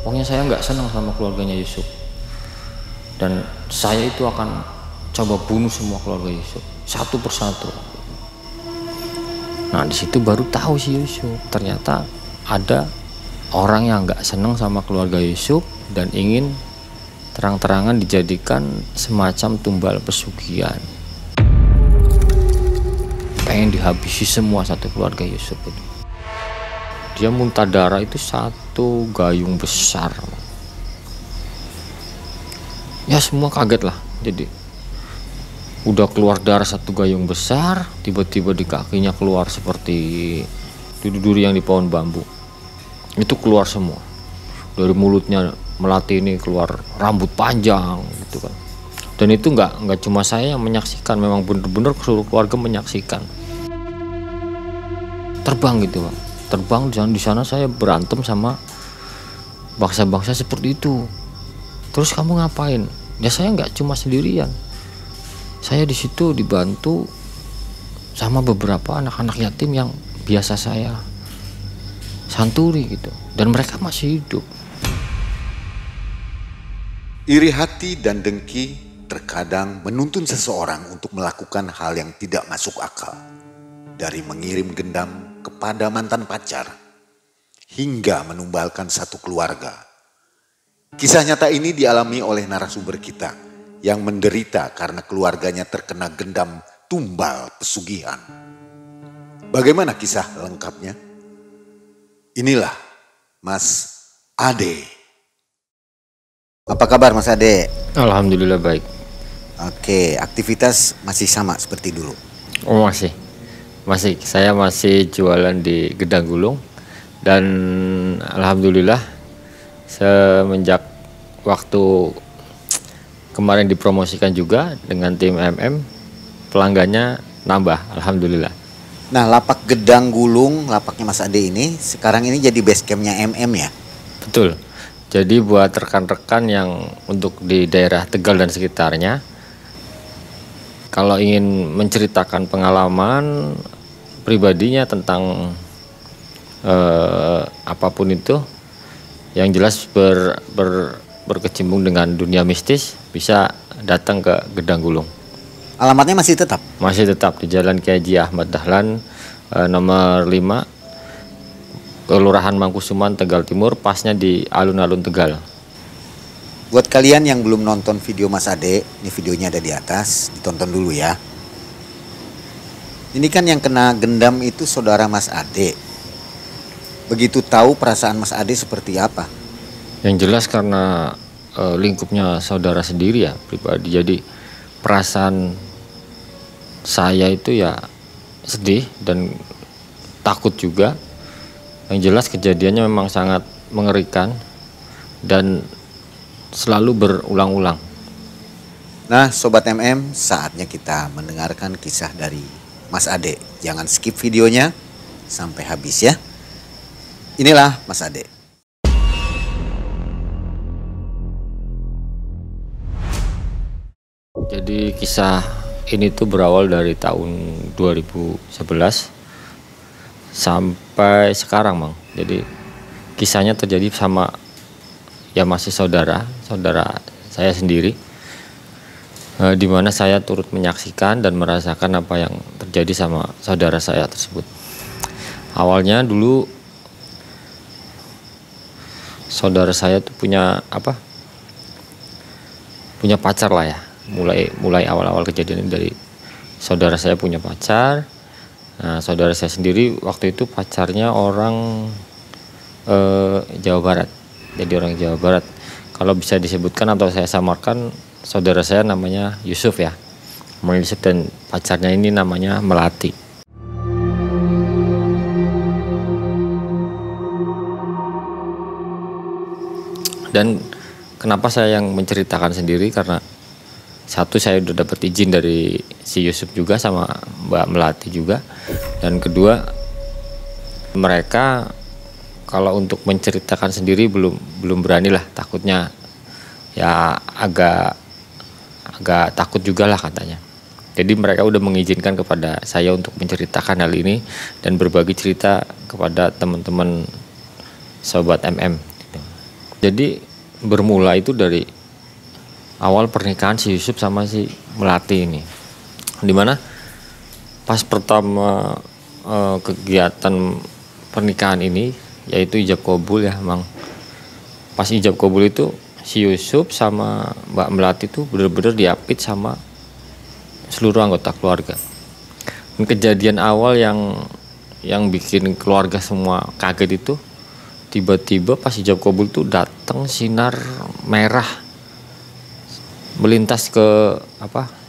Pokoknya saya nggak senang sama keluarganya Yusuf, dan saya itu akan coba bunuh semua keluarga Yusuf satu persatu. Nah di situ baru tahu si Yusuf ternyata ada orang yang nggak senang sama keluarga Yusuf dan ingin terang-terangan dijadikan semacam tumbal pesugihan. Pengen dihabisi semua satu keluarga Yusuf itu. Dia muntah darah itu satu gayung besar. Ya semua kaget lah. Jadi udah keluar darah satu gayung besar, tiba-tiba di kakinya keluar seperti duri-duri yang di pohon bambu. Itu keluar semua. Dari mulutnya Melati ini keluar rambut panjang gitu kan. Dan itu nggak cuma saya yang menyaksikan, memang bener-bener seluruh keluarga menyaksikan. Terbang gitu Pak. Terbang dan di sana saya berantem sama bangsa-bangsa seperti itu. Terus kamu ngapain? Ya saya nggak cuma sendirian. Saya di situ dibantu sama beberapa anak-anak yatim yang biasa saya santuri gitu, dan mereka masih hidup. Iri hati dan dengki terkadang menuntun seseorang untuk melakukan hal yang tidak masuk akal. Dari mengirim gendam kepada mantan pacar hingga menumbalkan satu keluarga. Kisah nyata ini dialami oleh narasumber kita yang menderita karena keluarganya terkena gendam tumbal pesugihan. Bagaimana kisah lengkapnya? Inilah Mas Ade. Apa kabar Mas Ade? Alhamdulillah baik. Oke, aktivitas masih sama seperti dulu? Oh masih. Saya masih jualan di Gedang Gulung, dan alhamdulillah semenjak waktu kemarin dipromosikan juga dengan tim MM, pelanggannya nambah, alhamdulillah. Nah, lapak Gedang Gulung, lapaknya Mas Ade ini sekarang ini jadi base campnya MM ya? Betul. Jadi buat rekan-rekan yang untuk di daerah Tegal dan sekitarnya, kalau ingin menceritakan pengalaman pribadinya tentang apapun itu, yang jelas berkecimpung dengan dunia mistis, bisa datang ke Gedang Gulung. Alamatnya masih tetap? Masih tetap di Jalan Kiai Haji Ahmad Dahlan, nomor 5, Kelurahan Mangkusuman, Tegal Timur, pasnya di alun-alun Tegal. Buat kalian yang belum nonton video Mas Ade, ini videonya ada di atas, ditonton dulu ya. Ini kan yang kena gendam itu saudara Mas Ade. Begitu tahu perasaan Mas Ade seperti apa? Yang jelas karena lingkupnya saudara sendiri ya pribadi, jadi perasaan saya itu ya sedih dan takut juga. Yang jelas kejadiannya memang sangat mengerikan dan selalu berulang-ulang. Nah Sobat MM, saatnya kita mendengarkan kisah dari Mas Ade. Jangan skip videonya sampai habis ya. Inilah Mas Ade. Jadi kisah ini tuh berawal dari tahun 2011 sampai sekarang, Mang. Jadi kisahnya terjadi sama ya masih saudara saya sendiri, di mana saya turut menyaksikan dan merasakan apa yang terjadi sama saudara saya tersebut. Awalnya dulu saudara saya tuh punya pacar lah ya. Mulai awal-awal kejadian ini dari saudara saya punya pacar. Nah, saudara saya sendiri waktu itu pacarnya orang Jawa Barat. Jadi orang Jawa Barat. Kalau bisa disebutkan atau saya samarkan, saudara saya namanya Yusuf ya. Namanya Yusuf dan pacarnya ini namanya Melati. Dan kenapa saya yang menceritakan sendiri, karena satu, saya udah dapat izin dari si Yusuf juga sama Mbak Melati juga, dan kedua mereka kalau untuk menceritakan sendiri belum berani lah, takutnya ya agak takut juga lah katanya. Jadi mereka udah mengizinkan kepada saya untuk menceritakan hal ini dan berbagi cerita kepada teman-teman Sobat MM. Jadi bermula itu dari awal pernikahan si Yusuf sama si Melati ini, dimana pas pertama kegiatan pernikahan ini yaitu ijab kabul ya Mang. Pas ijab kabul itu si Yusuf sama Mbak Melati itu bener-bener diapit sama seluruh anggota keluarga. Dan kejadian awal yang bikin keluarga semua kaget itu, tiba-tiba pas ijab kabul tuh datang sinar merah melintas ke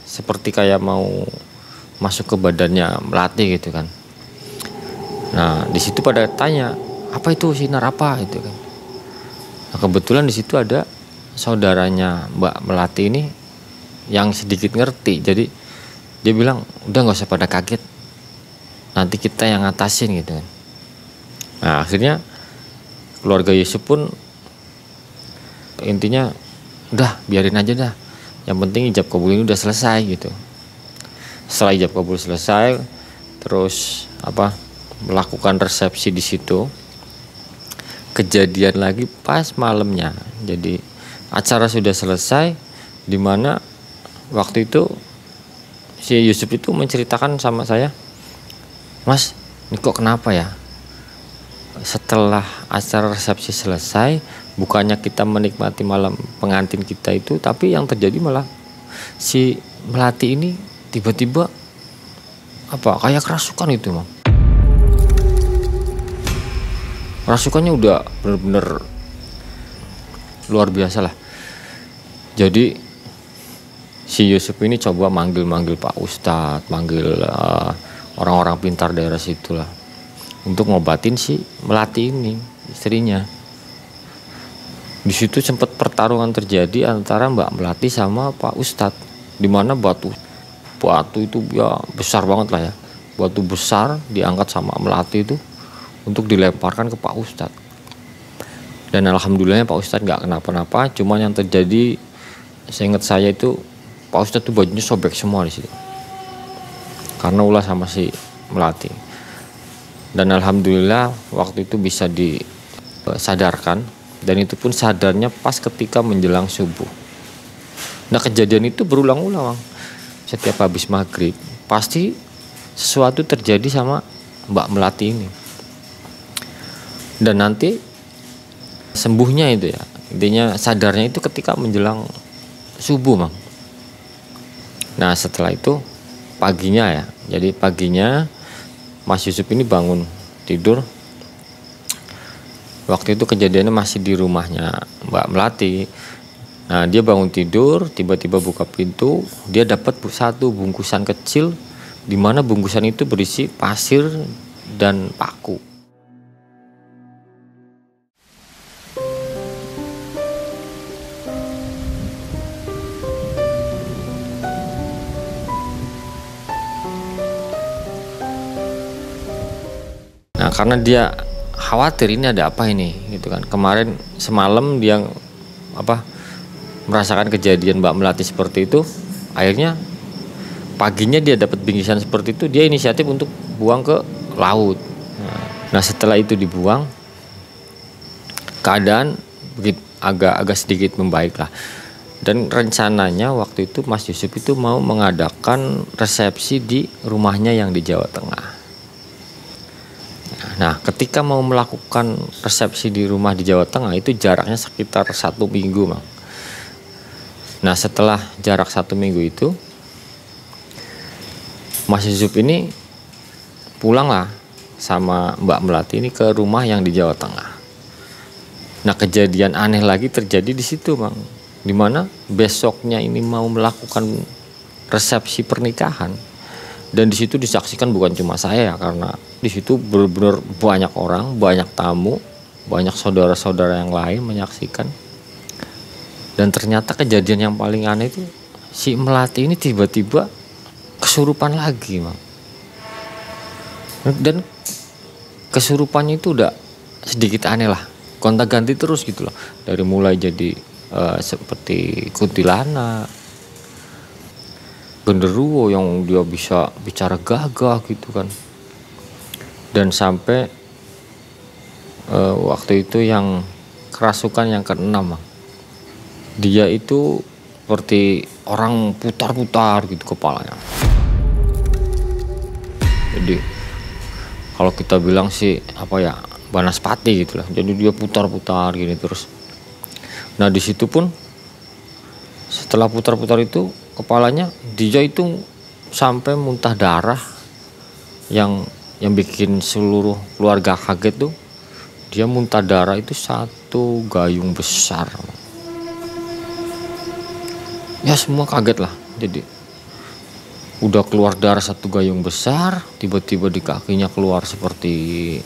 seperti kayak mau masuk ke badannya Melati gitu kan. Nah di situ pada tanya, apa itu sinar apa itu kan. Nah, kebetulan di situ ada saudaranya Mbak Melati ini yang sedikit ngerti, jadi dia bilang udah nggak usah pada kaget, nanti kita yang ngatasin gitu kan. Nah akhirnya keluarga Yusuf pun intinya udah biarin aja dah, yang penting ijab kabul ini udah selesai gitu. Setelah ijab kabul selesai, terus melakukan resepsi di situ. Kejadian lagi pas malamnya, jadi acara sudah selesai, dimana waktu itu si Yusuf itu menceritakan sama saya, Mas ini kok kenapa ya, setelah acara resepsi selesai bukannya kita menikmati malam pengantin kita itu, tapi yang terjadi malah si Melati ini tiba-tiba kayak kerasukan itu Mang. Rasukannya udah bener-bener luar biasa lah. Jadi si Yusuf ini coba manggil Pak Ustadz, manggil orang-orang pintar daerah situ lah, untuk ngobatin si Melati ini, istrinya. Di situ sempat pertarungan terjadi antara Mbak Melati sama Pak Ustadz, di mana batu itu ya besar banget lah ya, batu besar diangkat sama Melati itu untuk dilemparkan ke Pak Ustadz. Dan alhamdulillahnya Pak Ustadz nggak kenapa-napa, cuman yang terjadi seingat saya itu Pak Ustadz tuh bajunya sobek semua di situ karena ulah sama si Melati. Dan alhamdulillah waktu itu bisa disadarkan, dan itu pun sadarnya pas ketika menjelang subuh. Nah kejadian itu berulang-ulang, setiap habis maghrib pasti sesuatu terjadi sama Mbak Melati ini. Dan nanti sembuhnya itu ya, intinya sadarnya itu ketika menjelang subuh Mang. Nah setelah itu paginya ya, jadi paginya Mas Yusuf ini bangun tidur. Waktu itu kejadiannya masih di rumahnya Mbak Melati. Nah dia bangun tidur, tiba-tiba buka pintu, dia dapat satu bungkusan kecil, di mana bungkusan itu berisi pasir dan paku. Nah karena dia khawatir ini ada apa ini gitu kan. Kemarin semalam dia merasakan kejadian Mbak Melati seperti itu, akhirnya paginya dia dapat bingkisan seperti itu, dia inisiatif untuk buang ke laut. Nah setelah itu dibuang, keadaan agak sedikit membaik lah. Dan rencananya waktu itu Mas Yusuf itu mau mengadakan resepsi di rumahnya yang di Jawa Tengah. Nah ketika mau melakukan resepsi di rumah di Jawa Tengah itu jaraknya sekitar 1 minggu Mang. Nah setelah jarak 1 minggu itu, Mas Yusuf ini pulang lah sama Mbak Melati ini ke rumah yang di Jawa Tengah. Nah kejadian aneh lagi terjadi di situ Mang, dimana besoknya ini mau melakukan resepsi pernikahan. Dan di situ disaksikan bukan cuma saya ya, karena di situ benar-benar banyak orang, banyak tamu, banyak saudara-saudara yang lain menyaksikan. Dan ternyata kejadian yang paling aneh itu si Melati ini tiba-tiba kesurupan lagi Mang. Dan kesurupannya itu udah sedikit aneh lah, gonta-ganti terus gitu loh, dari mulai jadi seperti kuntilanak, genderuwo yang dia bisa bicara gagah gitu kan. Dan sampai waktu itu yang kerasukan yang keenam, Bang. Dia itu seperti orang putar-putar gitu kepalanya. Jadi kalau kita bilang sih apa ya, Banaspati gitu lah. Jadi dia putar-putar gini terus. Nah di situ pun setelah putar-putar itu kepalanya dia itu sampai muntah darah yang bikin seluruh keluarga kaget tuh. Dia muntah darah itu satu gayung besar. Ya semua kaget lah. Jadi udah keluar darah satu gayung besar, tiba-tiba di kakinya keluar seperti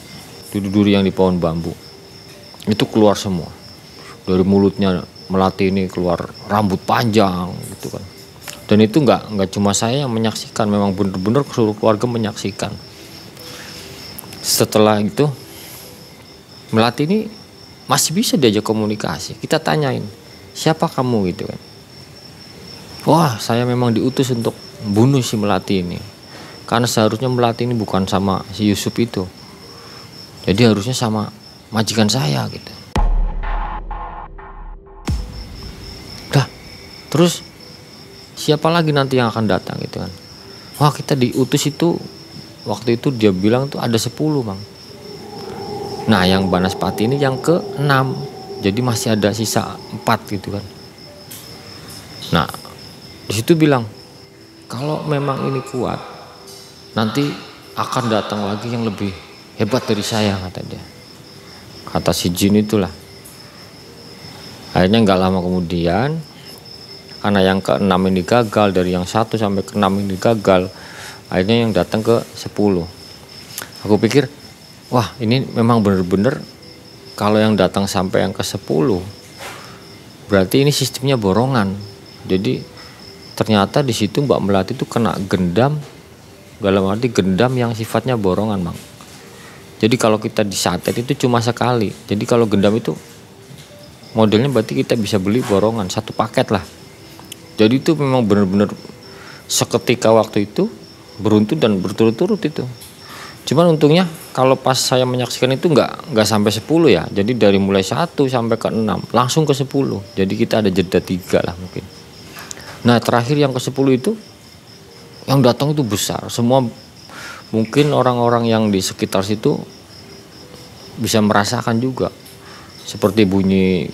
duri-duri yang di pohon bambu. Itu keluar semua. Dari mulutnya Melati ini keluar rambut panjang gitu kan. Dan itu nggak cuma saya yang menyaksikan, memang bener-bener seluruh keluarga menyaksikan. Setelah itu Melati ini masih bisa diajak komunikasi. Kita tanyain, siapa kamu gitu kan. Wah, saya memang diutus untuk bunuh si Melati ini. Karena seharusnya Melati ini bukan sama si Yusuf itu. Jadi harusnya sama majikan saya gitu. Dah, terus siapa lagi nanti yang akan datang gitu kan. Wah, kita diutus itu, waktu itu dia bilang tuh ada 10, Bang. Nah yang Banaspati ini yang ke-6. Jadi masih ada sisa 4 gitu kan. Nah di situ bilang, kalau memang ini kuat, nanti akan datang lagi yang lebih hebat dari saya, kata dia. Kata si jin itulah. Akhirnya gak lama kemudian, karena yang ke-6 ini gagal, dari yang 1 sampai ke-6 ini gagal, akhirnya yang datang ke 10. Aku pikir, wah ini memang bener-bener kalau yang datang sampai yang ke 10 berarti ini sistemnya borongan. Jadi ternyata di situ Mbak Melati itu kena gendam, dalam arti gendam yang sifatnya borongan, Bang. Jadi kalau kita disantet itu cuma sekali. Jadi kalau gendam itu modelnya berarti kita bisa beli borongan, 1 paket lah. Jadi itu memang benar-benar seketika waktu itu beruntun dan berturut-turut itu. Cuman untungnya kalau pas saya menyaksikan itu nggak sampai 10 ya. Jadi dari mulai 1 sampai ke 6 langsung ke 10. Jadi kita ada jeda 3 lah mungkin. Nah terakhir yang ke 10 itu yang datang itu besar. Semua mungkin orang-orang yang di sekitar situ bisa merasakan juga. Seperti bunyi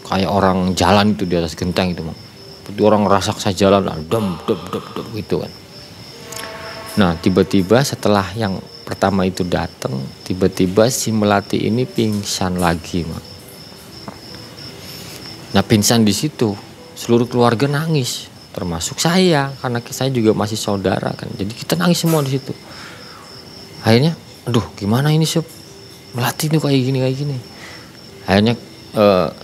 kayak orang jalan itu di atas genteng itu, Bang. Seperti orang raksasa jalan, dem gitu kan. Nah tiba-tiba setelah yang pertama itu datang, tiba-tiba si Melati ini pingsan lagi, Mak. Nah pingsan di situ, seluruh keluarga nangis, termasuk saya, karena saya juga masih saudara kan. Jadi kita nangis semua di situ. Akhirnya, aduh gimana ini Sob, Melati ini kayak gini. Akhirnya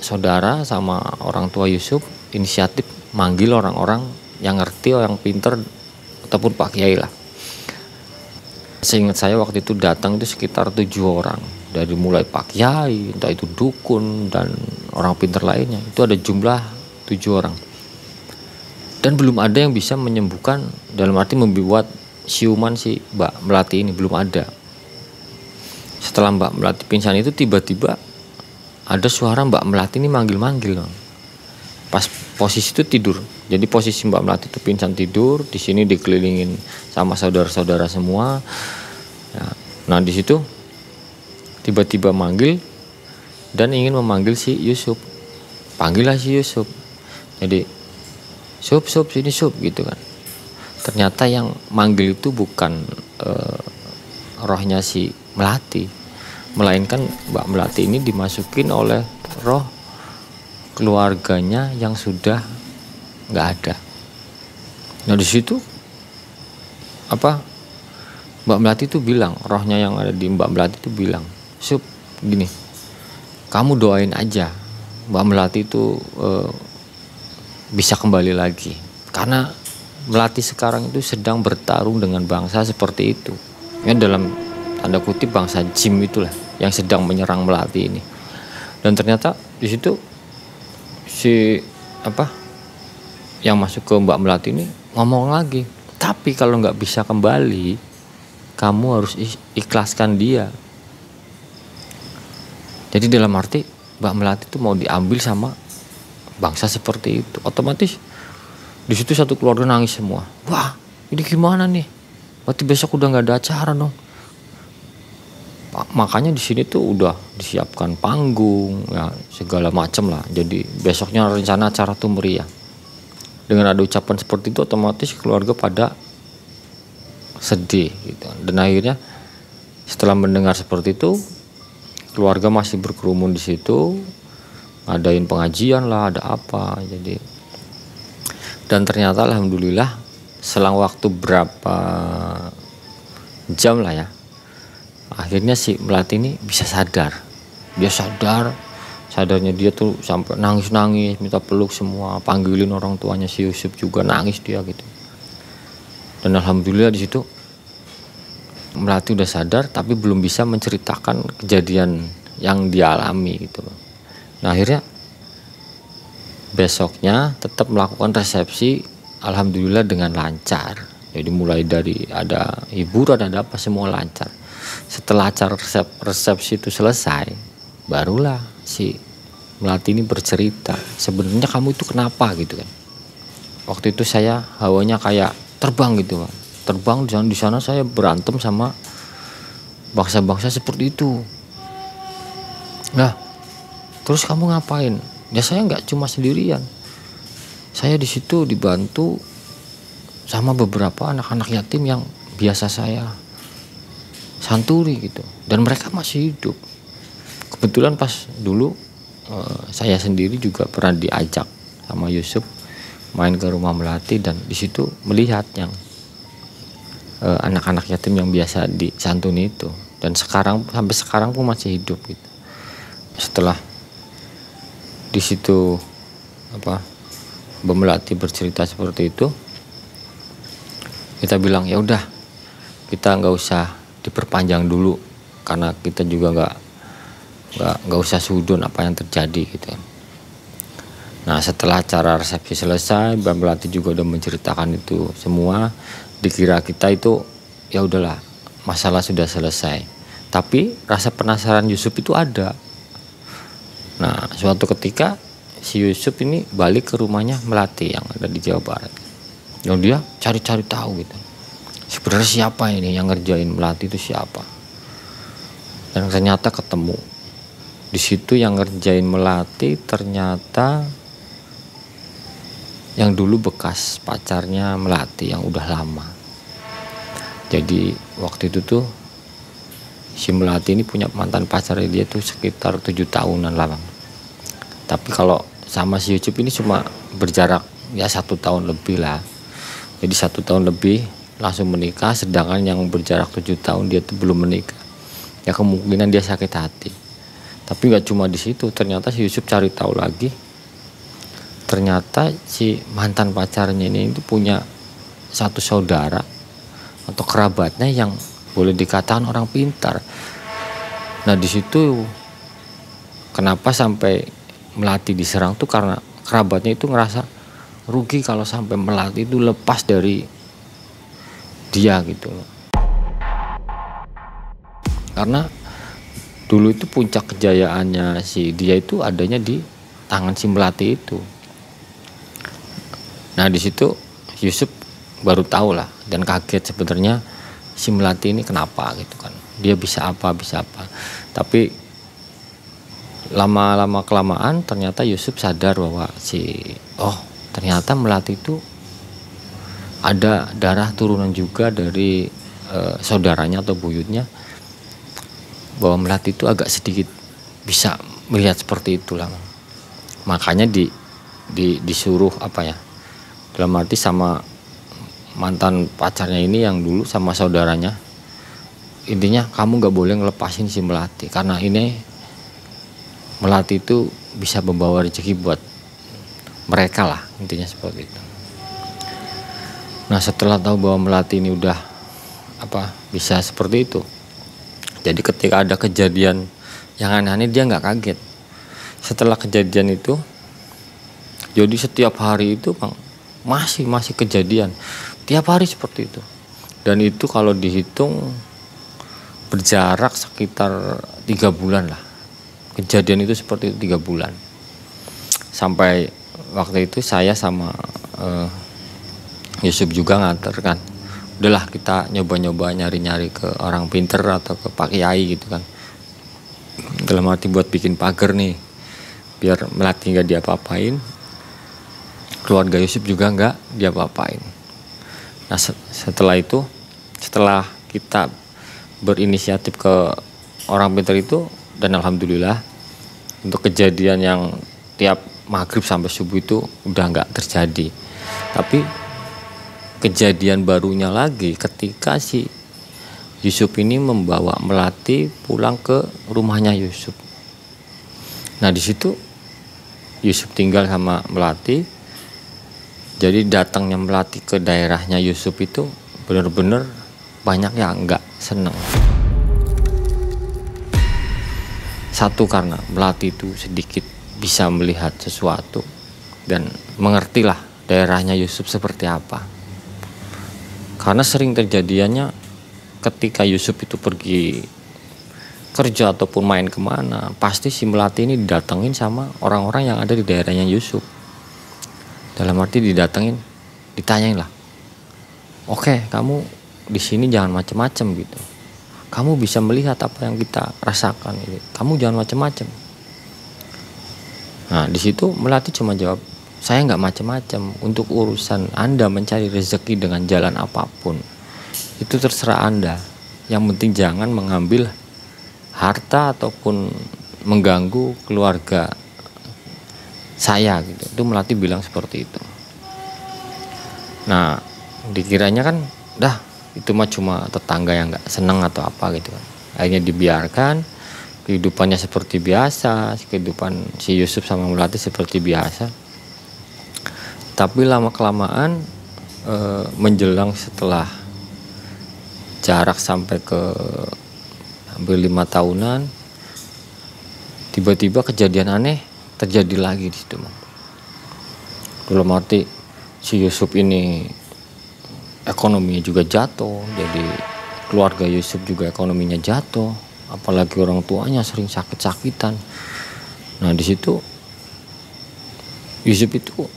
saudara sama orang tua Yusuf inisiatif manggil orang-orang yang ngerti, yang pinter ataupun Pak Kiai lah. Seingat saya waktu itu datang itu sekitar 7 orang. Dari mulai Pak Kiai, entah itu dukun dan orang pintar lainnya. Itu ada jumlah 7 orang. Dan belum ada yang bisa menyembuhkan, dalam arti membuat siuman si Mbak Melati ini, belum ada. Setelah Mbak Melati pingsan itu tiba-tiba ada suara Mbak Melati ini manggil-manggil. Pas posisi itu tidur. Jadi posisi Mbak Melati itu pingsan tidur, di sini dikelilingin sama saudara-saudara semua. Nah di situ tiba-tiba manggil dan ingin memanggil si Yusuf. Panggillah si Yusuf. Jadi Sob sini Sob gitu kan. Ternyata yang manggil itu bukan rohnya si Melati, melainkan Mbak Melati ini dimasukin oleh roh keluarganya yang sudah nggak ada. Nah di situ Mbak Melati itu bilang, rohnya yang ada di Mbak Melati itu bilang, Sob gini, kamu doain aja Mbak Melati itu bisa kembali lagi, karena Melati sekarang itu sedang bertarung dengan bangsa seperti itu. Ya dalam tanda kutip bangsa jin itulah yang sedang menyerang Melati ini. Dan ternyata di situ si yang masuk ke Mbak Melati ini ngomong lagi, tapi kalau nggak bisa kembali, kamu harus ikhlaskan dia. Jadi dalam arti Mbak Melati itu mau diambil sama bangsa seperti itu. Otomatis di situ satu keluarga nangis semua. Wah, ini gimana nih? Berarti besok udah nggak ada acara dong. Makanya di sini tuh udah disiapkan panggung, ya segala macam lah. Jadi besoknya rencana acara tuh meriah. Dengan ada ucapan seperti itu, otomatis keluarga pada sedih gitu. Dan akhirnya setelah mendengar seperti itu, keluarga masih berkerumun di situ, ngadain pengajian lah, ada apa. Jadi dan ternyata alhamdulillah selang waktu berapa jam lah ya, akhirnya si Melati ini bisa sadar. Dia sadarnya dia tuh sampai nangis minta peluk semua, panggilin orang tuanya si Yusuf juga, nangis dia gitu. Dan alhamdulillah di situ Melati udah sadar tapi belum bisa menceritakan kejadian yang dia alami gitu. Nah akhirnya besoknya tetap melakukan resepsi, alhamdulillah dengan lancar. Jadi mulai dari ada hiburan, ada apa, semua lancar. Setelah acara resepsi itu selesai, barulah si Melati ini bercerita, sebenarnya kamu itu kenapa gitu kan. Waktu itu saya hawanya kayak terbang gitu Pak. Terbang di sana saya berantem sama bangsa-bangsa seperti itu. Nah, terus kamu ngapain? Ya saya nggak cuma sendirian. Saya di situ dibantu sama beberapa anak-anak yatim yang biasa saya santuri gitu. Dan mereka masih hidup. Kebetulan pas dulu saya sendiri juga pernah diajak sama Yusuf main ke rumah Melati, dan di situ melihat yang anak-anak yatim yang biasa disantuni itu. Dan sampai sekarang pun masih hidup gitu. Setelah di situ Mbak Melati bercerita seperti itu, kita bilang ya udah, kita nggak usah diperpanjang dulu karena kita juga nggak usah sudon apa yang terjadi gitu. Nah setelah acara resepsi selesai, Mbak Melati juga udah menceritakan itu semua. Dikira kita itu ya udahlah, masalah sudah selesai. Tapi rasa penasaran Yusuf itu ada. Nah suatu ketika si Yusuf ini balik ke rumahnya Melati yang ada di Jawa Barat. Yang dia cari-cari tahu gitu, sebenarnya siapa ini yang ngerjain Melati itu siapa. Dan ternyata ketemu. Di situ yang ngerjain Melati ternyata yang dulu bekas pacarnya Melati yang udah lama. Jadi waktu itu tuh si Melati ini punya mantan pacarnya dia tuh sekitar 7 tahunan lah. Tapi kalau sama si Yusuf ini cuma berjarak ya 1 tahun lebih lah. Jadi 1 tahun lebih langsung menikah, sedangkan yang berjarak 7 tahun dia tuh belum menikah. Ya kemungkinan dia sakit hati. Tapi nggak cuma di situ, ternyata si Yusuf cari tahu lagi. Ternyata si mantan pacarnya ini itu punya satu saudara atau kerabatnya yang boleh dikatakan orang pintar. Nah di situ kenapa sampai Melati diserang tuh karena kerabatnya itu ngerasa rugi kalau sampai Melati itu lepas dari dia gitu. Karena dulu itu puncak kejayaannya si dia itu adanya di tangan si Melati itu. Nah di situ Yusuf baru tahu lah dan kaget sebenarnya si Melati ini kenapa gitu kan. Dia bisa apa. Tapi lama-lama kelamaan ternyata Yusuf sadar bahwa ternyata Melati itu ada darah turunan juga dari saudaranya atau buyutnya, bahwa Melati itu agak sedikit bisa melihat seperti itulah. Makanya disuruh dalam arti sama mantan pacarnya ini yang dulu sama saudaranya, intinya kamu gak boleh ngelepasin si Melati karena ini Melati itu bisa membawa rezeki buat mereka lah, intinya seperti itu. Nah setelah tahu bahwa Melati ini udah bisa seperti itu, jadi ketika ada kejadian yang aneh-aneh dia nggak kaget. Setelah kejadian itu, jadi setiap hari itu masih kejadian, tiap hari seperti itu. Dan itu kalau dihitung berjarak sekitar 3 bulan lah kejadian itu seperti itu 3 bulan. Sampai waktu itu saya sama Yusuf juga nganter kan. Udahlah kita nyoba-nyoba nyari-nyari ke orang pinter atau ke Pak Kiai gitu kan. Dalam arti buat bikin pagar nih, biar Melati nggak diapa-apain, keluarga Yusuf juga nggak diapa-apain. Nah setelah itu, setelah kita berinisiatif ke orang pinter itu, dan alhamdulillah untuk kejadian yang tiap maghrib sampai subuh itu udah nggak terjadi. Tapi kejadian barunya lagi ketika si Yusuf ini membawa Melati pulang ke rumahnya Yusuf. Nah di situ Yusuf tinggal sama Melati. Jadi datangnya Melati ke daerahnya Yusuf itu benar-benar banyak yang nggak seneng. Satu karena Melati itu sedikit bisa melihat sesuatu dan mengertilah daerahnya Yusuf seperti apa. Karena sering terjadiannya ketika Yusuf itu pergi kerja ataupun main kemana, pasti si Melati ini didatengin sama orang-orang yang ada di daerahnya Yusuf. Dalam arti didatengin, ditanyain lah, oke kamu di sini jangan macem-macem gitu. Kamu bisa melihat apa yang kita rasakan ini. Kamu jangan macem-macem. Nah di situ Melati cuma jawab, saya nggak macem-macem. Untuk urusan Anda mencari rezeki dengan jalan apapun, itu terserah Anda. Yang penting jangan mengambil harta ataupun mengganggu keluarga saya gitu. Itu Melati bilang seperti itu. Nah dikiranya kan dah itu mah cuma tetangga yang nggak seneng atau apa gitu kan. Akhirnya dibiarkan, kehidupannya seperti biasa, kehidupan si Yusuf sama Melati seperti biasa. Tapi lama kelamaan menjelang setelah jarak sampai ke hampir 5 tahunan, tiba-tiba kejadian aneh terjadi lagi di situ. Dalam arti si Yusuf ini ekonominya juga jatuh, jadi keluarga Yusuf juga ekonominya jatuh, apalagi orang tuanya sering sakit-sakitan. Nah di situ Yusuf itu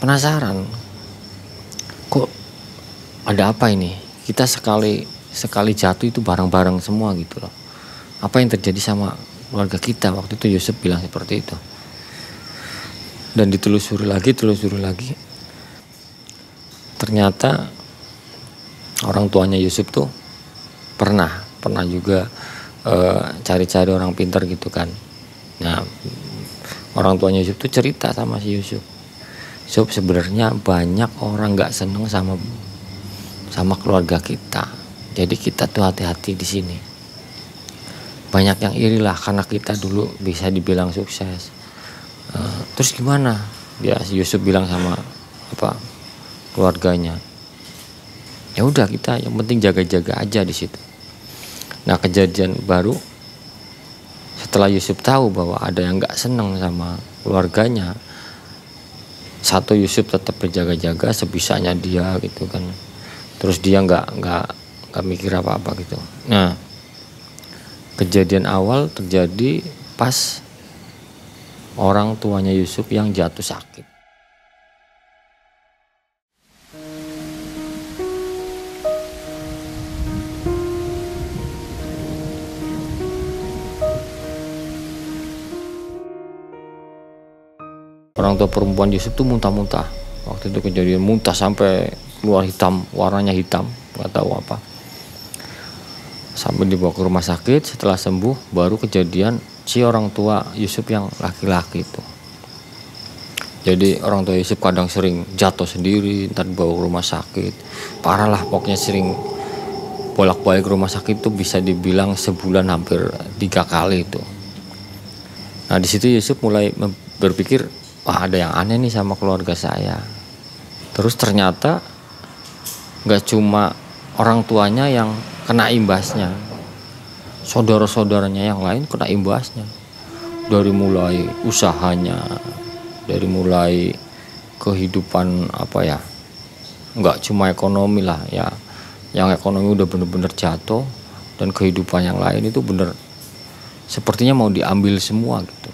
penasaran, kok ada apa ini? Kita sekali jatuh itu bareng-bareng semua gitu loh. Apa yang terjadi sama keluarga kita? Waktu itu Yusuf bilang seperti itu. Dan ditelusuri lagi. Ternyata orang tuanya Yusuf tuh pernah juga cari-cari orang pintar gitu kan. Nah orang tuanya Yusuf tuh cerita sama si Yusuf, sebenarnya banyak orang nggak seneng sama keluarga kita. Jadi kita tuh hati-hati di sini. Banyak yang iri lah karena kita dulu bisa dibilang sukses. Terus gimana? Dia si Yusuf bilang sama keluarganya, ya udah kita yang penting jaga-jaga aja di situ. Nah kejadian baru setelah Yusuf tahu bahwa ada yang nggak seneng sama keluarganya, satu Yusuf tetap berjaga-jaga sebisanya dia gitu kan. Terus dia nggak mikir apa-apa gitu. Nah kejadian awal terjadi pas orang tuanya Yusuf yang jatuh sakit. Orang tua perempuan Yusuf tuh muntah-muntah. Waktu itu kejadian muntah sampai keluar hitam, warnanya hitam, nggak tahu apa. Sampai dibawa ke rumah sakit, setelah sembuh baru kejadian si orang tua Yusuf yang laki-laki itu. Jadi orang tua Yusuf kadang sering jatuh sendiri, ntar dibawa ke rumah sakit. Parah lah pokoknya, sering bolak-balik rumah sakit tuh bisa dibilang sebulan hampir 3 kali itu. Nah di situ Yusuf mulai berpikir, wah ada yang aneh nih sama keluarga saya. Terus ternyata gak cuma orang tuanya yang kena imbasnya, saudara-saudaranya yang lain kena imbasnya. Dari mulai usahanya, dari mulai kehidupan gak cuma ekonomi lah ya. Yang ekonomi udah bener-bener jatuh, dan kehidupan yang lain itu bener sepertinya mau diambil semua gitu.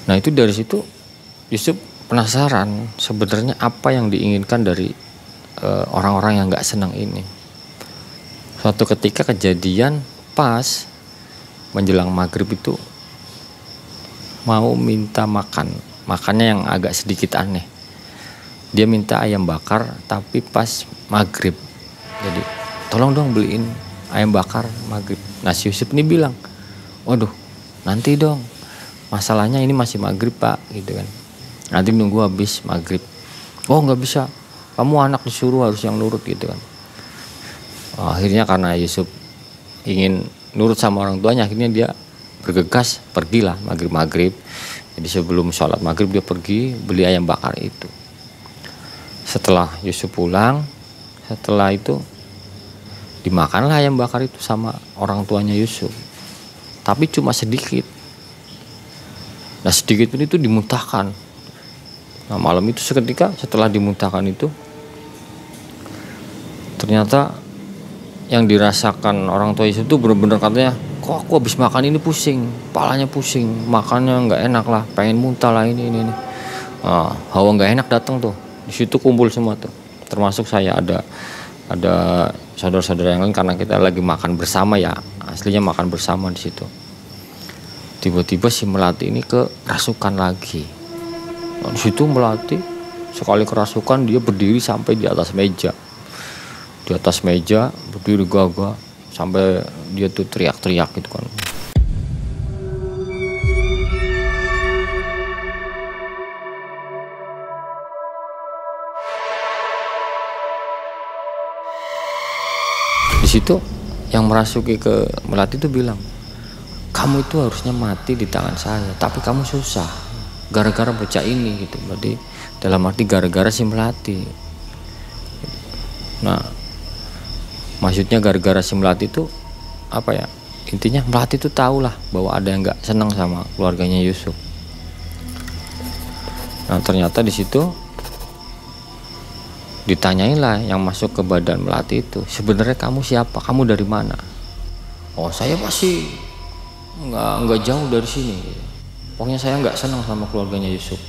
Nah itu dari situ Yusuf penasaran sebenarnya apa yang diinginkan dari orang-orang yang nggak senang ini. Suatu ketika kejadian pas menjelang maghrib itu mau minta makannya yang agak sedikit aneh. Dia minta ayam bakar tapi pas maghrib. Jadi tolong dong beliin ayam bakar maghrib. Nah si Yusuf ini bilang, waduh nanti dong, masalahnya ini masih maghrib pak gitu kan, nanti nunggu habis maghrib. Oh nggak bisa, kamu anak disuruh harus yang nurut gitu kan. Akhirnya karena Yusuf ingin nurut sama orang tuanya, akhirnya dia bergegas pergilah maghrib. Jadi sebelum sholat maghrib dia pergi beli ayam bakar itu. Setelah Yusuf pulang, setelah itu dimakanlah ayam bakar itu sama orang tuanya Yusuf, tapi cuma sedikit. Nah sedikit pun itu dimuntahkan. Nah malam itu seketika setelah dimuntahkan itu, ternyata yang dirasakan orang tua Yusuf itu benar-benar katanya, kok aku habis makan ini pusing, kepalanya pusing, makannya nggak enak lah, pengen muntah lah ini. Nah, hawa nggak enak datang tuh. Di situ kumpul semua tuh, termasuk saya, ada saudara-saudara yang lain karena kita lagi makan bersama ya, aslinya makan bersama di situ. Tiba-tiba si Melati ini kerasukan lagi. Nah, di situ Melati sekali kerasukan dia berdiri sampai di atas meja. Di atas meja berdiri gagah sampai dia tuh teriak-teriak gitu kan. Di situ yang merasuki ke Melati itu bilang, kamu itu harusnya mati di tangan saya, tapi kamu susah gara-gara bocah ini gitu. Berarti dalam arti gara-gara si Melati. Nah maksudnya gara-gara si Melati itu apa ya, intinya Melati itu tahu lah bahwa ada yang nggak senang sama keluarganya Yusuf. Nah ternyata di situ ditanyain lah yang masuk ke badan Melati itu, sebenarnya kamu siapa, kamu dari mana? Oh saya pasti nggak jauh dari sini, pokoknya saya nggak senang sama keluarganya Yusuf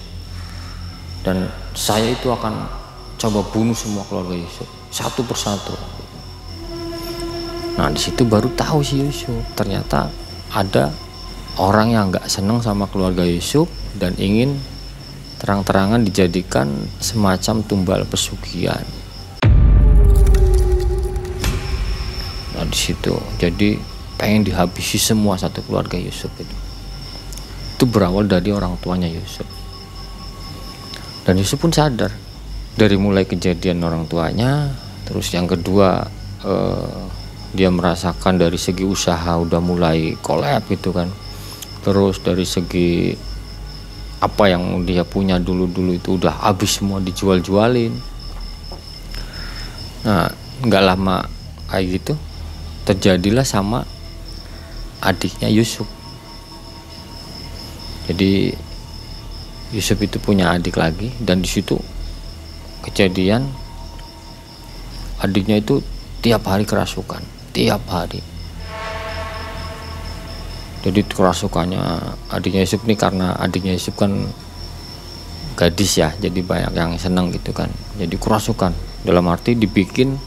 dan saya itu akan coba bunuh semua keluarga Yusuf satu persatu. Nah di situ baru tahu si Yusuf ternyata ada orang yang nggak senang sama keluarga Yusuf dan ingin terang-terangan dijadikan semacam tumbal pesugihan. Nah di situ jadi pengen dihabisi semua satu keluarga Yusuf itu. Itu berawal dari orang tuanya Yusuf. Dan Yusuf pun sadar dari mulai kejadian orang tuanya, terus yang kedua dia merasakan dari segi usaha udah mulai kolab gitu kan. Terus dari segi apa yang dia punya dulu itu udah habis semua, dijual-jualin. Nah nggak lama kayak gitu terjadilah sama adiknya Yusuf. Jadi Yusuf itu punya adik lagi dan di situ kejadian adiknya itu tiap hari kerasukan, tiap hari. Jadi kerasukannya adiknya Yusuf ini karena adiknya Yusuf kan gadis ya, jadi banyak yang senang gitu kan. Jadi kerasukan dalam arti dibikin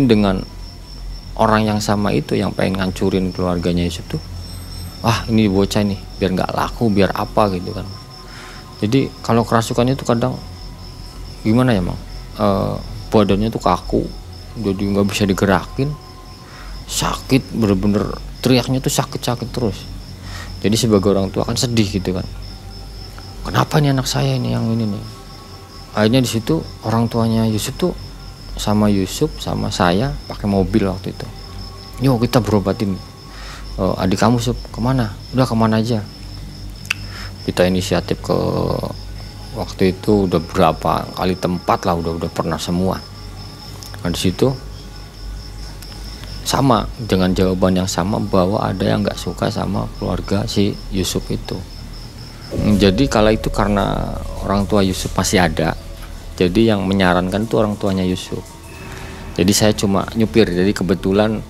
dengan orang yang sama itu yang pengen ngancurin keluarganya Yusuf tuh. Ah ini bocah nih biar nggak laku, biar apa gitu kan. Jadi kalau kerasukannya tuh kadang gimana ya Mang, badannya tuh kaku, jadi nggak bisa digerakin, sakit bener-bener, teriaknya tuh sakit terus. Jadi sebagai orang tua kan sedih gitu kan, kenapa nih anak saya ini yang ini nih. Akhirnya di situ orang tuanya Yusuf tuh sama Yusuf sama saya pakai mobil waktu itu, yuk kita berobatin adik kamu Yusuf. Kemana? Udah kemana aja. Kita inisiatif ke waktu itu udah berapa kali tempat lah, udah pernah semua. Nah di situ sama dengan jawaban yang sama bahwa ada yang nggak suka sama keluarga si Yusuf itu. Jadi kala itu karena orang tua Yusuf masih ada, jadi yang menyarankan itu orang tuanya Yusuf. Jadi saya cuma nyupir, jadi kebetulan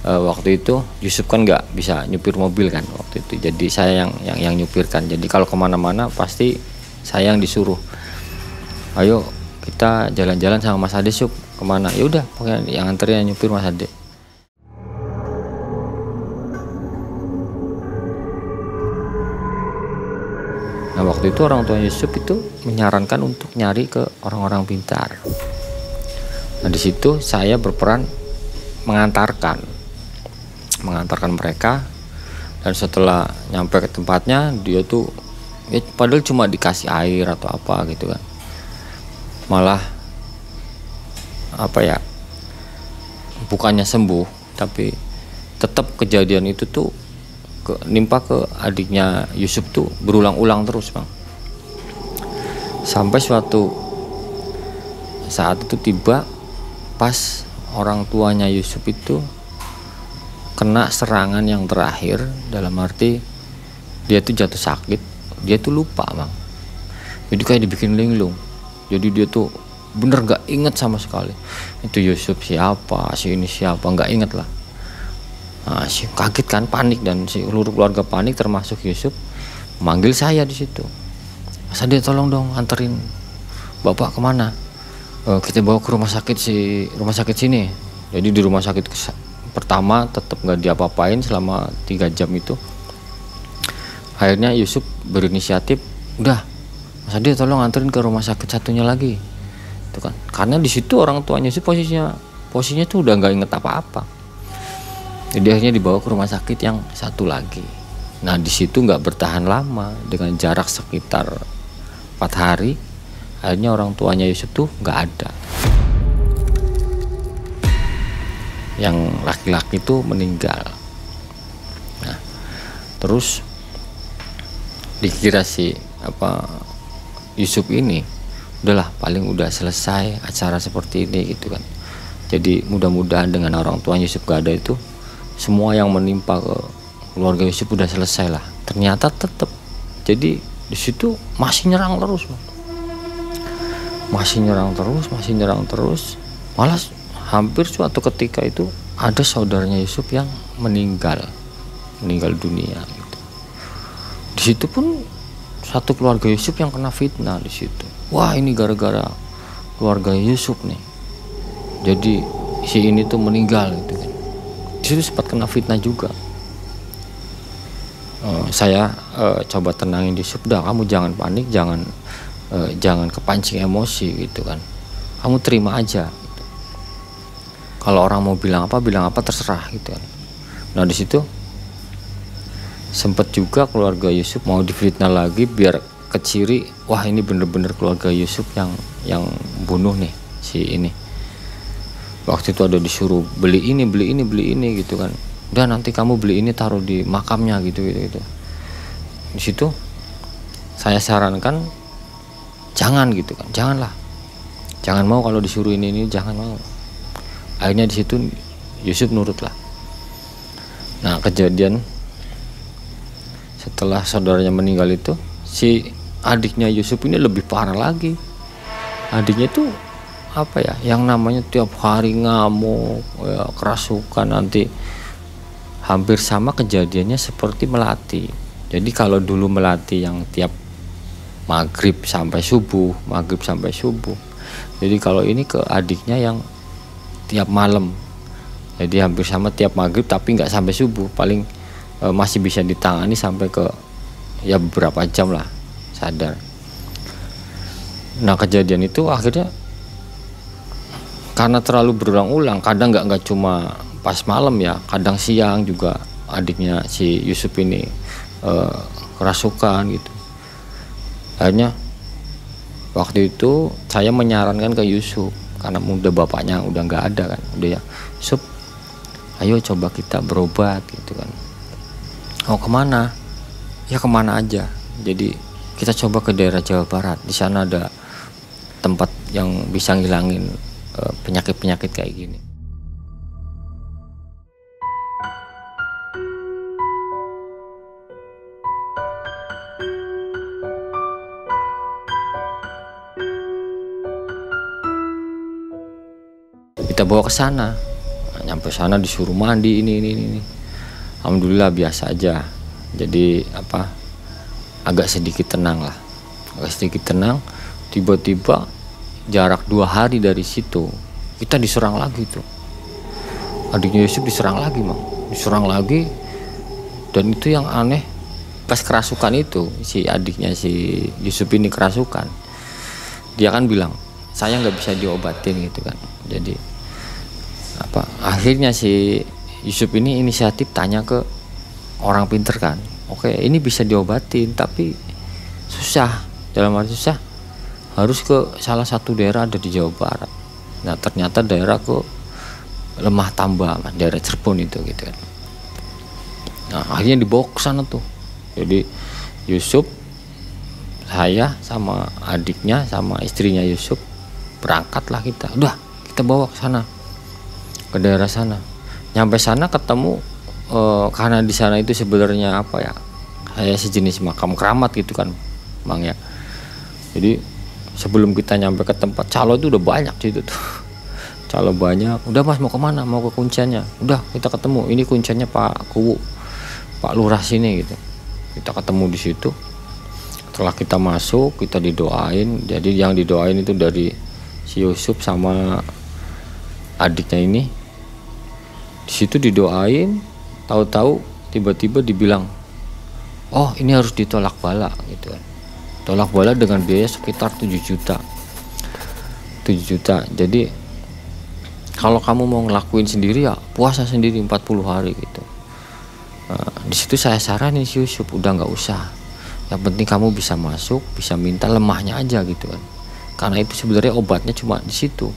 waktu itu Yusuf kan nggak bisa nyupir mobil kan waktu itu, jadi saya yang nyupirkan. Jadi kalau kemana-mana pasti saya yang disuruh, ayo kita jalan-jalan sama Mas Ade Sup, kemana, ya udah pokoknya yang anterin, yang nyupir Mas Ade. Nah waktu itu orang tua Yusuf itu menyarankan untuk nyari ke orang-orang pintar. Nah di situ saya berperan mengantarkan mereka, dan setelah nyampe ke tempatnya dia tuh ya padahal cuma dikasih air atau apa gitu kan, malah apa ya, bukannya sembuh tapi tetap kejadian itu tuh nimpa ke adiknya Yusuf tuh berulang-ulang terus Bang. Sampai suatu saat itu tiba pas orang tuanya Yusuf itu kena serangan yang terakhir, dalam arti dia tuh jatuh sakit, dia tuh lupa Bang. Jadi kayak dibikin linglung, jadi dia tuh bener gak inget sama sekali itu Yusuf siapa, si ini siapa, gak inget lah. Nah, si kaget kan, panik, dan si seluruh keluarga panik termasuk Yusuf, manggil saya di situ. Mas Ade tolong dong anterin bapak kemana? Kita bawa ke rumah sakit sini. Jadi di rumah sakit pertama tetap nggak diapa-apain selama 3 jam itu. Akhirnya Yusuf berinisiatif, udah Mas Ade tolong anterin ke rumah sakit satunya lagi, itu kan. Karena di situ orang tuanya Yusuf posisinya tuh udah nggak inget apa-apa. Jadi akhirnya dibawa ke rumah sakit yang satu lagi. Nah di situ nggak bertahan lama, dengan jarak sekitar 4 hari, akhirnya orang tuanya Yusuf tuh nggak ada. Yang laki-laki tuh meninggal. Nah terus dikira si Yusuf ini udahlah paling udah selesai acara seperti ini gitu kan. Jadi mudah-mudahan dengan orang tuanya Yusuf gak ada itu, semua yang menimpa ke keluarga Yusuf udah selesai lah. Ternyata tetap, jadi di situ masih nyerang terus, masih nyerang terus. Malah hampir suatu ketika itu ada saudaranya Yusuf yang meninggal dunia gitu. Di situ pun satu keluarga Yusuf yang kena fitnah di situ. Wah ini gara-gara keluarga Yusuf nih, jadi si ini tuh meninggal gitu kan. Di situ sempat kena fitnah juga. Saya coba tenangin Yusuf, dah kamu jangan panik, jangan kepancing emosi gitu kan. Kamu terima aja. Gitu. Kalau orang mau bilang apa terserah gitu kan. Nah di situ sempat juga keluarga Yusuf mau difitnah lagi biar keciri, wah ini bener-bener keluarga Yusuf yang bunuh nih si ini. Waktu itu ada disuruh beli ini gitu kan. Udah nanti kamu beli ini taruh di makamnya gitu. Di situ saya sarankan jangan gitu kan, jangan mau kalau disuruh ini jangan mau. Akhirnya di situ Yusuf nurut lah. Nah kejadian setelah saudaranya meninggal itu, si adiknya Yusuf ini lebih parah lagi. Adiknya tuh yang namanya tiap hari ngamuk, ya, kerasukan, nanti hampir sama kejadiannya seperti Melati. Jadi kalau dulu Melati yang tiap maghrib sampai subuh, jadi kalau ini ke adiknya yang tiap malam, jadi hampir sama tiap maghrib tapi nggak sampai subuh, paling masih bisa ditangani sampai ke ya beberapa jam lah sadar. Nah kejadian itu akhirnya karena terlalu berulang-ulang, kadang nggak cuma pas malam ya, kadang siang juga adiknya si Yusuf ini kerasukan gitu. Akhirnya waktu itu saya menyarankan ke Yusuf, karena udah bapaknya udah nggak ada kan, udah ya Yusuf, ayo coba kita berobat gitu kan. Oh kemana? Ya kemana aja. Jadi kita coba ke daerah Jawa Barat, di sana ada tempat yang bisa ngilangin penyakit-penyakit kayak gini. Kita bawa ke sana. Nah, Nyampe sana disuruh mandi ini. Alhamdulillah biasa aja. Jadi agak sedikit tenang lah. Tiba-tiba jarak 2 hari dari situ kita diserang lagi tuh. Adiknya Yusuf diserang lagi, diserang lagi. Dan itu yang aneh, pas kerasukan itu si adiknya si Yusuf ini kerasukan, dia kan bilang saya nggak bisa diobatin gitu kan. Jadi akhirnya si Yusuf ini inisiatif tanya ke orang pinter kan, oke ini bisa diobatin tapi susah, dalam arti susah harus ke salah satu daerah ada di Jawa Barat. Nah ternyata daerah ke Lemah Tambak, daerah Cirebon itu gitu kan. Nah akhirnya dibawa ke sana tuh. Jadi Yusuf, saya sama adiknya sama istrinya Yusuf berangkatlah kita. Udah kita bawa ke sana, ke daerah sana. Nyampe sana ketemu karena di sana itu sebenarnya kayak sejenis makam keramat gitu kan, Bang ya. Jadi sebelum kita nyampe ke tempat calo itu udah banyak situ tuh. Calo banyak. Udah Mas mau kemana? Mau ke kunciannya. Udah kita ketemu. Ini kunciannya Pak Kuwu, Pak Lurah sini gitu. Kita ketemu di situ. Setelah kita masuk, kita didoain. Jadi yang didoain itu dari si Yusuf sama adiknya ini. Di situ didoain, tahu-tahu tiba-tiba dibilang, oh ini harus ditolak bala gitu kan. Tolak bala dengan biaya sekitar 7 juta. Jadi kalau kamu mau ngelakuin sendiri ya puasa sendiri 40 hari gitu. Nah, di situ saya saranin si Yusuf udah nggak usah. Yang penting kamu bisa masuk, bisa minta lemahnya aja gitu kan. Karena itu sebenarnya obatnya cuma di situ.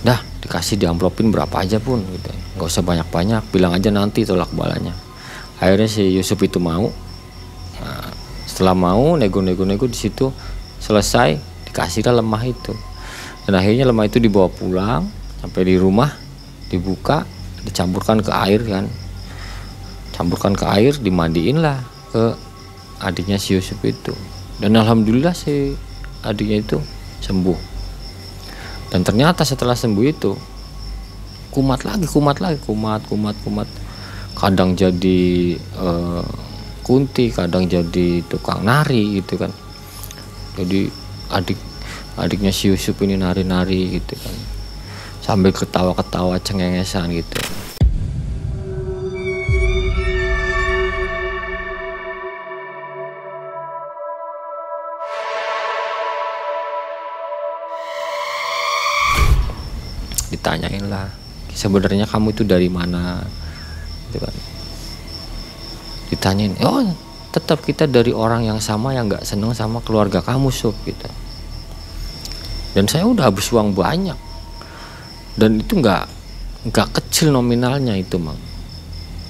Dah dikasih diamplopin berapa aja pun gitu. Nggak usah banyak-banyak, bilang aja nanti tolak balanya. Akhirnya si Yusuf itu mau. Nah, setelah mau nego-nego di situ selesai, dikasihlah lemah itu. Dan akhirnya lemah itu dibawa pulang, sampai di rumah dibuka, dicampurkan ke air kan. Campurkan ke air, dimandiin lah ke adiknya si Yusuf itu. Dan alhamdulillah si adiknya itu sembuh. Dan ternyata setelah sembuh itu kumat. Kadang jadi kunti, kadang jadi tukang nari gitu kan. Jadi adiknya si Yusuf ini nari-nari gitu kan, sambil ketawa-ketawa cengengesan gitu. Ditanyain lah, sebenarnya kamu itu dari mana gitu kan. Ditanyain, oh tetap kita dari orang yang sama yang nggak seneng sama keluarga kamu Sob gitu. Dan saya udah habis uang banyak, dan itu nggak kecil nominalnya itu Mang.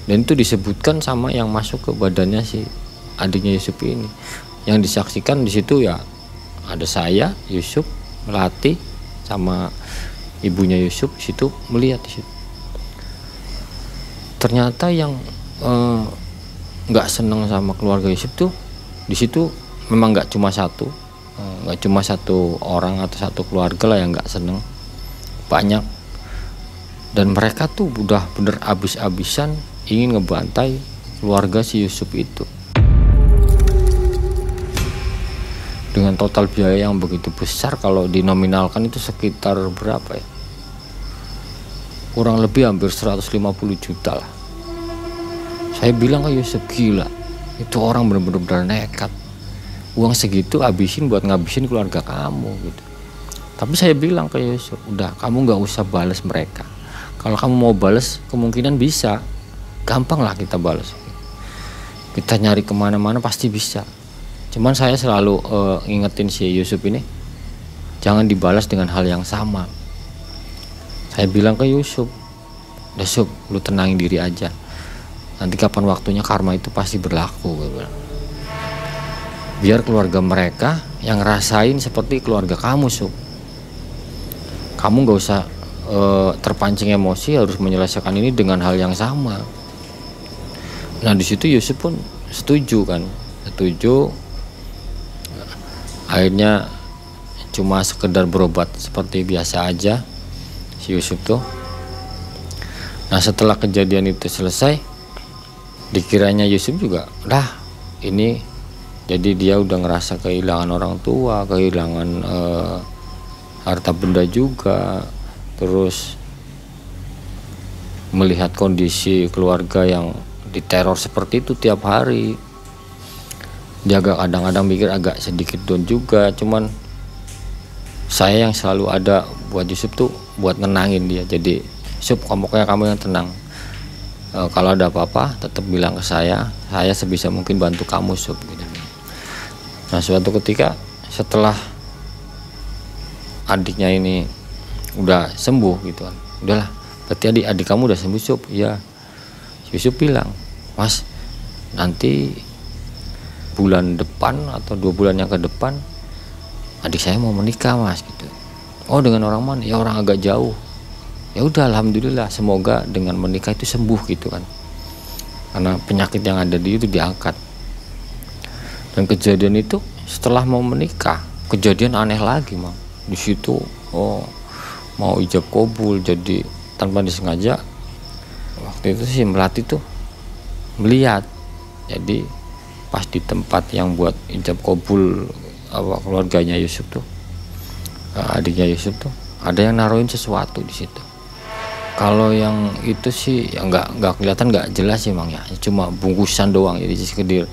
Dan itu disebutkan sama yang masuk ke badannya si adiknya Yusuf ini. Yang disaksikan di situ ya ada saya, Yusuf, Melati, sama ibunya Yusuf di situ melihat di situ. Ternyata yang nggak seneng sama keluarga Yusuf tuh di situ memang nggak cuma satu orang atau satu keluarga lah yang nggak seneng, banyak. Dan mereka tuh udah bener abis-abisan ingin ngebantai keluarga si Yusuf itu dengan total biaya yang begitu besar. Kalau dinominalkan itu sekitar berapa ya, kurang lebih hampir 150 juta lah. Saya bilang ke Yusuf, gila, itu orang bener-bener nekat, uang segitu habisin buat ngabisin keluarga kamu gitu. Tapi saya bilang ke Yusuf, udah kamu nggak usah balas mereka. Kalau kamu mau balas kemungkinan bisa, gampang lah kita balas. Kita nyari kemana-mana pasti bisa. Cuman saya selalu ngingetin si Yusuf ini, jangan dibalas dengan hal yang sama. Saya bilang ke Yusuf, udah Yusuf, lu tenangin diri aja. Nanti kapan waktunya karma itu pasti berlaku. Biar keluarga mereka yang ngerasain seperti keluarga kamu Sob. Kamu gak usah terpancing emosi harus menyelesaikan ini dengan hal yang sama. Nah di situ Yusuf pun setuju. Akhirnya cuma sekedar berobat seperti biasa aja si Yusuf tuh. Nah setelah kejadian itu selesai, dikiranya Yusuf juga dah ini, jadi dia udah ngerasa kehilangan orang tua, kehilangan harta benda juga, terus melihat kondisi keluarga yang diteror seperti itu tiap hari, dia agak kadang-kadang mikir agak sedikit down juga. Cuman saya yang selalu ada buat Yusuf tuh buat nenangin dia. Jadi Yusuf, kamu yang tenang, kalau ada apa-apa tetap bilang ke saya sebisa mungkin bantu kamu Yusuf gitu. Nah suatu ketika setelah adiknya ini udah sembuh gitu kan, udahlah berarti adik kamu udah sembuh Yusuf. Ya Yusuf bilang, Mas nanti bulan depan atau 2 bulan yang ke depan adik saya mau menikah Mas gitu. Oh dengan orang mana? Ya orang agak jauh. Ya udah alhamdulillah, semoga dengan menikah itu sembuh gitu kan, karena penyakit yang ada di itu diangkat. Dan kejadian itu setelah mau menikah, kejadian aneh lagi Mang. Di situ mau ijab kabul, jadi tanpa disengaja waktu itu si Melati tuh melihat, jadi pas di tempat yang buat ijab kabul keluarganya Yusuf tuh, adiknya Yusuf tuh ada yang naruhin sesuatu di situ. Kalau yang itu sih ya nggak kelihatan, nggak jelas sih Mang ya, cuma bungkusan doang, jadi sekedar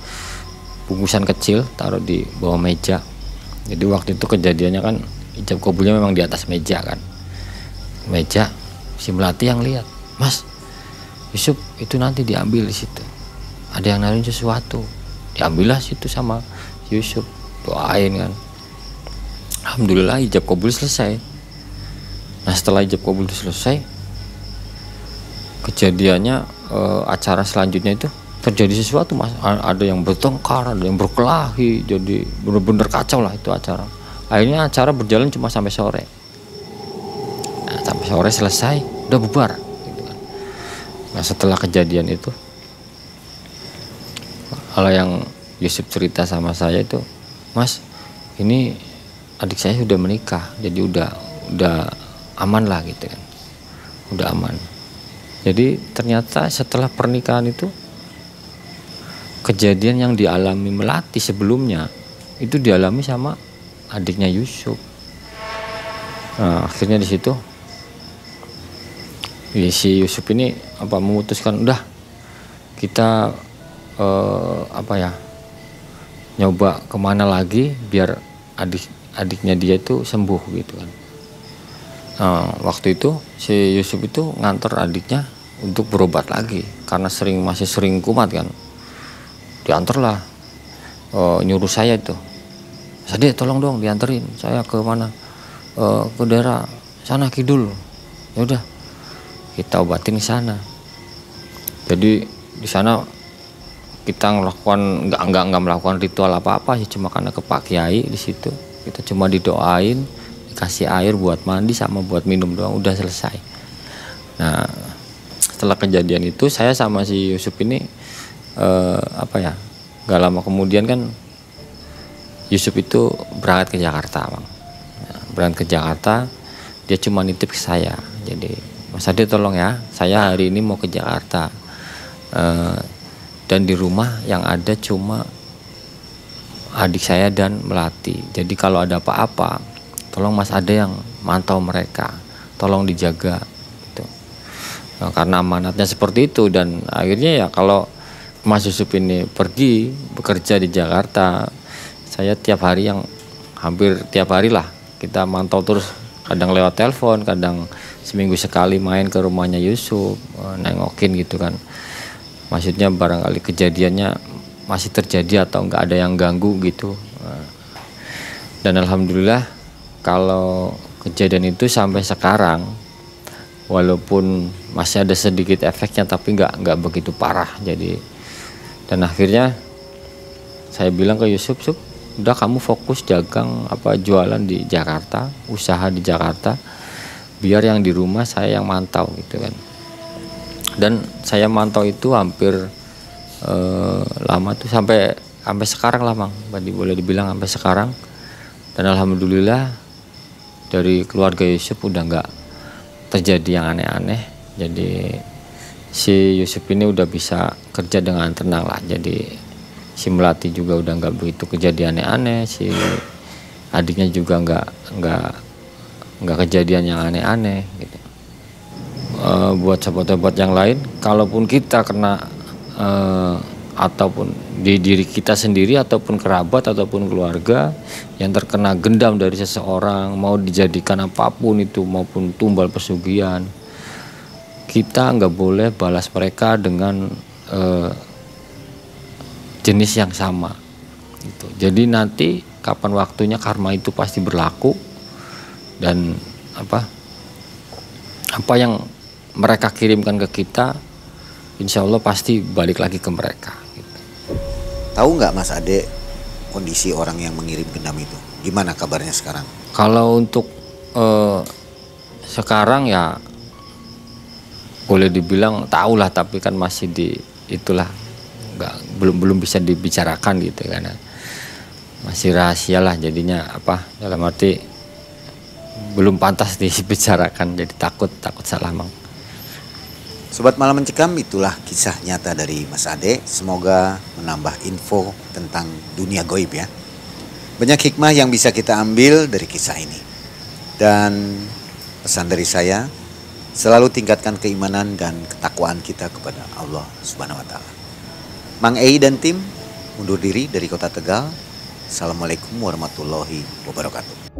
bungkusan kecil taruh di bawah meja. Jadi waktu itu kejadiannya kan ijab kabulnya memang di atas meja kan, meja. Si Melati yang lihat, Mas Yusuf itu nanti diambil di situ, ada yang naruhin sesuatu. Diambillah situ sama Yusuf, doain kan. Alhamdulillah ijab kabul selesai. Nah setelah ijab kabul selesai, kejadiannya acara selanjutnya itu terjadi sesuatu Mas. Ada yang bertengkar, ada yang berkelahi, jadi bener-bener kacau lah itu acara. Akhirnya acara berjalan cuma sampai sore. Nah, sampai sore selesai, udah bubar gitu kan. Nah setelah kejadian itu, kalau yang Yusuf cerita sama saya itu, Mas ini adik saya sudah menikah, jadi udah aman lah gitu kan, udah aman. Jadi ternyata setelah pernikahan itu, kejadian yang dialami Melati sebelumnya itu dialami sama adiknya Yusuf. Nah akhirnya di situ si Yusuf ini memutuskan udah kita nyoba kemana lagi biar adiknya dia itu sembuh gitu kan. Nah, waktu itu si Yusuf itu ngantor adiknya untuk berobat lagi karena masih sering kumat kan. Diantarlah, nyuruh saya itu, Sade tolong dong dianterin saya ke mana, ke daerah sana kidul. Ya udah kita obatin di sana. Jadi di sana kita nggak melakukan ritual apa-apa sih, cuma karena ke Pak Kiai di situ kita cuma didoain, dikasih air buat mandi sama buat minum doang, udah selesai. Nah setelah kejadian itu saya sama si Yusuf ini nggak lama kemudian kan Yusuf itu berangkat ke Jakarta Bang. Nah, berangkat ke Jakarta, dia cuma nitip ke saya, jadi Mas Ade tolong ya, saya hari ini mau ke Jakarta, dan di rumah yang ada cuma adik saya dan Melati. Jadi kalau ada apa-apa, tolong Mas Ade yang mantau mereka, tolong dijaga gitu. Nah, karena amanatnya seperti itu. Dan akhirnya ya kalau Mas Yusuf ini pergi bekerja di Jakarta, saya hampir tiap hari lah kita mantau terus, kadang lewat telepon, kadang seminggu sekali main ke rumahnya Yusuf, nengokin gitu kan. Maksudnya barangkali kejadiannya masih terjadi atau nggak ada yang ganggu gitu. Dan alhamdulillah kalau kejadian itu sampai sekarang, walaupun masih ada sedikit efeknya tapi nggak begitu parah. Jadi dan akhirnya saya bilang ke Yusuf, udah kamu fokus dagang jualan di Jakarta, usaha di Jakarta, biar yang di rumah saya yang mantau gitu kan. Dan saya mantau itu hampir lama tuh sampai sekarang lah Bang, boleh dibilang sampai sekarang. Dan alhamdulillah dari keluarga Yusuf udah nggak terjadi yang aneh-aneh. Jadi si Yusuf ini udah bisa kerja dengan tenang lah. Jadi si Melati juga udah nggak begitu kejadian aneh, si adiknya juga nggak kejadian yang aneh-aneh gitu. Buat sahabat-sahabat yang lain, kalaupun kita kena ataupun di diri kita sendiri ataupun kerabat ataupun keluarga yang terkena gendam dari seseorang, mau dijadikan apapun itu, maupun tumbal pesugihan, kita nggak boleh balas mereka dengan jenis yang sama gitu. Jadi nanti kapan waktunya karma itu pasti berlaku, dan apa yang mereka kirimkan ke kita, insya Allah pasti balik lagi ke mereka gitu. Tahu nggak Mas Ade kondisi orang yang mengirim gendam itu? Gimana kabarnya sekarang? Kalau untuk sekarang ya boleh dibilang tahu lah, tapi kan masih itulah belum bisa dibicarakan gitu, karena masih rahasia lah jadinya, dalam arti belum pantas dibicarakan, jadi takut salah mang. Sobat Malam Mencekam, itulah kisah nyata dari Mas Ade. Semoga menambah info tentang dunia goib ya. Banyak hikmah yang bisa kita ambil dari kisah ini. Dan pesan dari saya, selalu tingkatkan keimanan dan ketakwaan kita kepada Allah Subhanahu wa Ta'ala. Mang Ei dan tim undur diri dari Kota Tegal. Assalamualaikum warahmatullahi wabarakatuh.